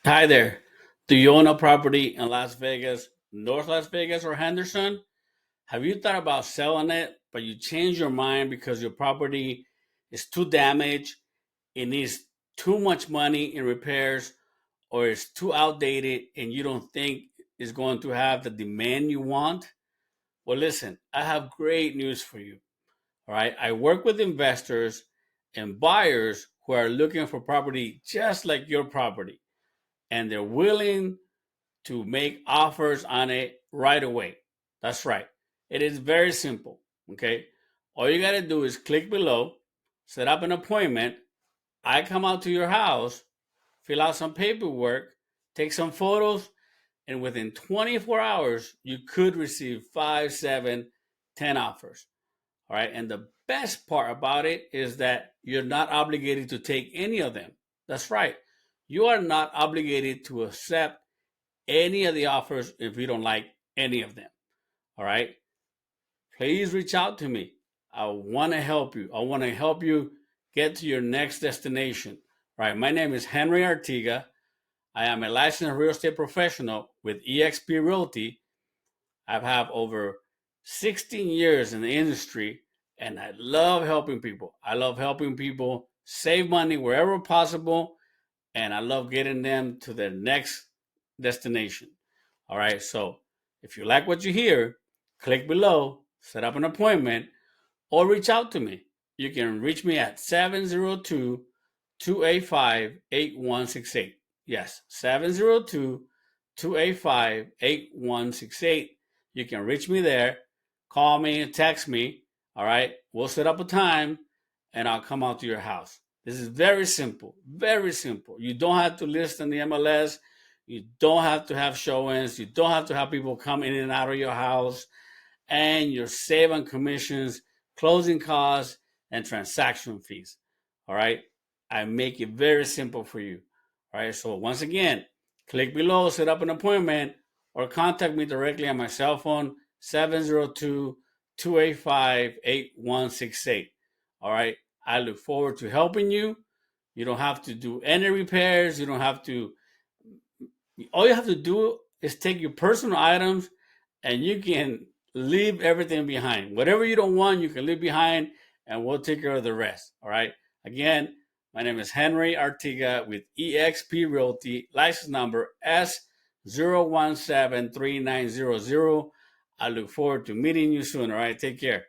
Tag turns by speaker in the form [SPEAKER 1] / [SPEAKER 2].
[SPEAKER 1] Hi there. Do you own a property in Las Vegas, North Las Vegas, or Henderson? Have you thought about selling it, but you changed your mind because your property is too damaged, it needs too much money in repairs, or it's too outdated and you don't think it's going to have the demand you want? Well, listen, I have great news for you. All right. I work with investors and buyers who are looking for property just like your property, and they're willing to make offers on it right away. That's right. It is very simple. Okay. All you got to do is click below, set up an appointment. I come out to your house, fill out some paperwork, take some photos, and within 24 hours, you could receive 5, 7, 10 offers. All right. And the best part about it is that you're not obligated to take any of them. That's right. You are not obligated to accept any of the offers if you don't like any of them. All right. Please reach out to me. I want to help you. I want to help you get to your next destination. All right. My name is Henry Artiga. I am a licensed real estate professional with eXp Realty. I've had over 16 years in the industry, and I love helping people. I love helping people save money wherever possible, and I love getting them to their next destination. All right. So if you like what you hear, click below, set up an appointment, or reach out to me. You can reach me at 702 285 8168. Yes, 702 285 8168. You can reach me there. Call me, text me. All right. We'll set up a time and I'll come out to your house. This is very simple. Very simple. You don't have to list on the MLS. You don't have to have showings. You don't have to have people come in and out of your house. And you're saving commissions, closing costs, and transaction fees. All right. I make it very simple for you. All right. So once again, click below, set up an appointment, or contact me directly on my cell phone, 702 285 8168. All right. I look forward to helping you. You don't have to do any repairs. You don't have to, all you have to do is take your personal items and you can leave everything behind. Whatever you don't want, you can leave behind and we'll take care of the rest. All right. Again, my name is Henry Artiga with eXp Realty, license number S0173900. I look forward to meeting you soon. All right. Take care.